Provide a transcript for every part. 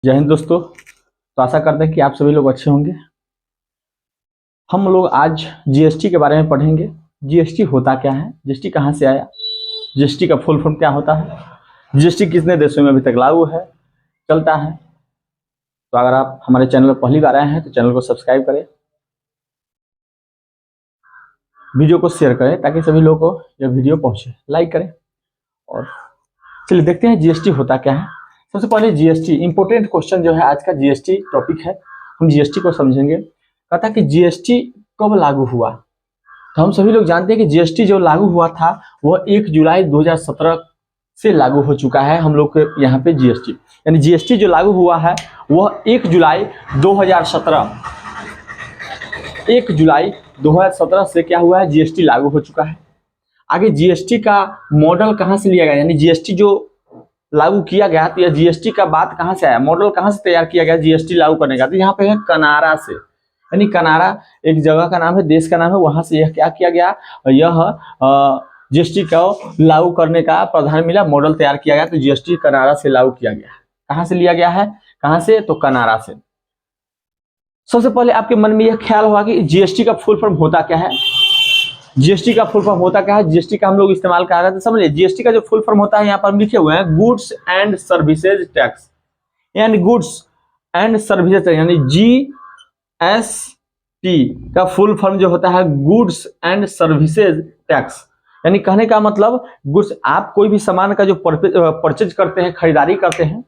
जय हिंद दोस्तों। तो आशा करते हैं कि आप सभी लोग अच्छे होंगे। हम लोग आज जीएसटी के बारे में पढ़ेंगे। जीएसटी होता क्या है, जीएसटी कहाँ से आया, जीएसटी का फुल फॉर्म क्या होता है, जीएसटी कितने देशों में अभी तक लागू है, चलता है। तो अगर आप हमारे चैनल पर पहली बार आए हैं तो चैनल को सब्सक्राइब करें, वीडियो को शेयर करें ताकि सभी लोगों को यह वीडियो पहुंचे, लाइक करें। और चलिए देखते हैं जीएसटी होता क्या है। सबसे पहले जीएसटी इंपोर्टेंट क्वेश्चन जो है आज का जीएसटी टॉपिक है, हम जीएसटी को समझेंगे। कहता कि जीएसटी कब लागू हुआ। तो हम सभी लोग जानते हैं कि जीएसटी जो लागू हुआ था वह 1 जुलाई 2017 से लागू हो चुका है। हम लोग के यहाँ पे जीएसटी यानी जीएसटी जो लागू हुआ है वह 1 जुलाई 2017 से क्या हुआ है, जीएसटी लागू हो चुका है। आगे जीएसटी का मॉडल कहाँ से लिया गया, यानी जीएसटी जो लागू किया गया तो यह जीएसटी का बात कहाँ से आया, मॉडल कहाँ से तैयार किया गया जीएसटी लागू करने का। तो यहाँ पे है कनाडा से, यानी कनाडा एक जगह का नाम है, देश का नाम है, वहां से यह क्या किया गया, यह जीएसटी को लागू करने का प्रावधान मिला, मॉडल तैयार किया गया। तो जीएसटी कनाडा से लागू किया गया। कहाँ से लिया गया है, कहाँ से, तो कनाडा से। सबसे पहले आपके मन में यह ख्याल होगा कि जीएसटी का फुल फॉर्म होता क्या है। जीएसटी का फुल फॉर्म होता क्या है, जीएसटी का हम लोग इस्तेमाल कर रहे थे, समझिए जीएसटी का जो फुल फॉर्म होता है यहाँ पर लिखे हुए हैं गुड्स एंड सर्विसेज टैक्स, यानी गुड्स एंड सर्विसेज टैक्स, यानी जीएसटी का फुल फॉर्म जो होता है गुड्स एंड सर्विसेज टैक्स। यानी कहने का मतलब गुड्स, आप कोई भी सामान का जो परचेज करते हैं, खरीदारी करते हैं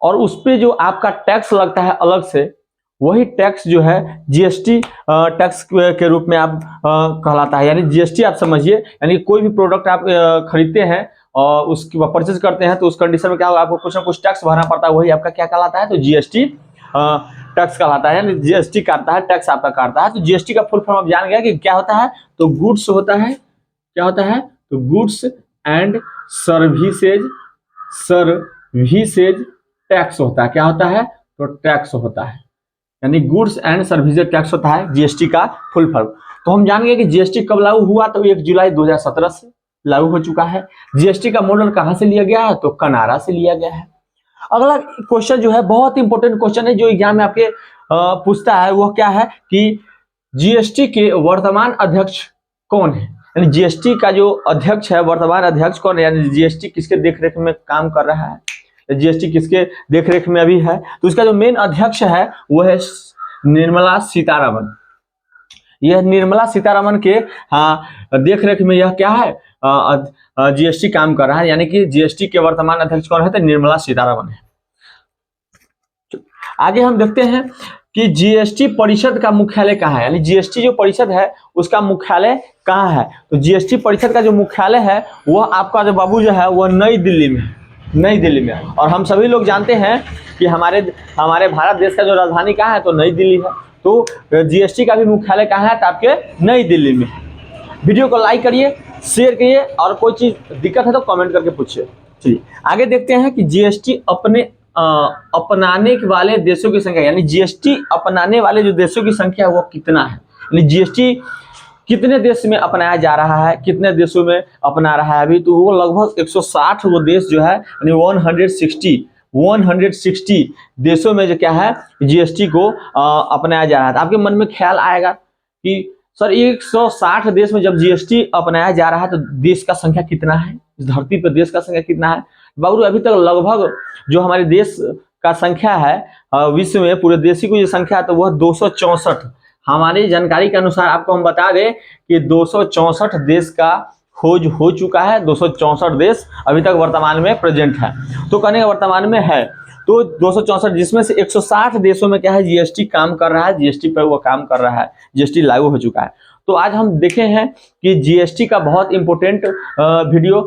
और उस पर जो आपका टैक्स लगता है अलग से, वही टैक्स जो है जीएसटी टैक्स के रूप में आप कहलाता है। यानी जीएसटी आप समझिए, यानी कोई भी प्रोडक्ट आप खरीदते हैं और उसकी परचेज करते हैं तो उस कंडीशन में क्या होगा, आपको कुछ ना कुछ टैक्स भरना पड़ता है, वही आपका क्या कहलाता है, तो जीएसटी टैक्स कहलाता है। यानी जीएसटी काटता है, टैक्स आपका काटता है। तो जीएसटी का फुल फॉर्म आप जान गया कि क्या होता है, तो गुड्स होता है, क्या होता है, तो गुड्स एंड सर्विसेज टैक्स होता है। क्या होता है, तो टैक्स होता है, यानी गुड्स एंड सर्विसेज टैक्स होता है जीएसटी का फुल फॉर्म। तो हम जान गए कि जीएसटी कब लागू हुआ, तो 1 जुलाई 2017 से लागू हो चुका है। जीएसटी का मॉडल कहां से लिया गया है, तो कनाडा से लिया गया है। अगला क्वेश्चन जो है बहुत इंपॉर्टेंट क्वेश्चन है, जो एग्जाम में आपके पूछता है, वो क्या है कि जीएसटी के वर्तमान अध्यक्ष कौन है। यानी जीएसटी का जो अध्यक्ष है, वर्तमान अध्यक्ष कौन है, यानी जीएसटी किसके देखरेख में काम कर रहा है, जीएसटी किसके देखरेख में अभी है। तो इसका जो मेन अध्यक्ष है वो है निर्मला सीतारमण। यह निर्मला सीतारमण के देखरेख में यह क्या है, जीएसटी काम कर रहा है। यानी कि जीएसटी के वर्तमान अध्यक्ष कौन है, तो निर्मला सीतारमण है। आगे हम देखते हैं कि जीएसटी परिषद का मुख्यालय कहाँ है, यानी जीएसटी जो परिषद है उसका मुख्यालय कहाँ है। तो जीएसटी परिषद का जो मुख्यालय है वह आपका जो बाबू जो है वह नई दिल्ली में, नई दिल्ली में। और हम सभी लोग जानते हैं कि हमारे भारत देश का जो राजधानी कहाँ है, तो नई दिल्ली है। तो जीएसटी का भी मुख्यालय कहाँ है, तो आपके नई दिल्ली में। वीडियो को लाइक करिए, शेयर करिए, और कोई चीज दिक्कत है तो कमेंट करके पूछिए। चलिए आगे देखते हैं कि जीएसटी अपनाने वाले देशों की संख्या, यानी जीएसटी अपनाने वाले जो देशों की संख्या वो कितना है, यानी जीएसटी कितने देश में अपनाया जा रहा है, कितने देशों में अपना रहा है अभी, तो वो लगभग 160 वो देश जो है, यानी 160 देशों में जो क्या है जीएसटी को अपनाया जा रहा है। तो आपके मन में ख्याल आएगा कि सर 160 देश में जब जीएसटी अपनाया जा रहा है तो देश का संख्या कितना है, इस धरती पर देश का संख्या कितना है। बाबू अभी तक लगभग जो हमारे देश का संख्या है विश्व में पूरे देशी की जो संख्या है तो वह 264, हमारी जानकारी के अनुसार आपको हम बता दें कि 264 देश का खोज हो चुका है। 264 देश अभी तक वर्तमान में प्रेजेंट है, तो कहने का वर्तमान में है तो 264, जिसमें से 160 देशों में क्या है जीएसटी काम कर रहा है, जीएसटी पर वो काम कर रहा है, जीएसटी लागू हो चुका है। तो आज हम देखे हैं कि जीएसटी का बहुत इंपॉर्टेंट वीडियो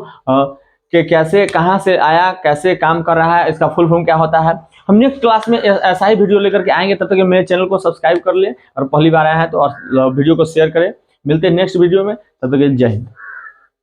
कि कैसे, कहाँ से आया, कैसे काम कर रहा है, इसका फुल फॉर्म क्या होता है। हम नेक्स्ट क्लास में ऐसा ही वीडियो लेकर के आएंगे। तब तक मेरे चैनल को सब्सक्राइब कर ले, और पहली बार आया है तो और वीडियो को शेयर करें। मिलते हैं नेक्स्ट वीडियो में, तब तक जय हिंद।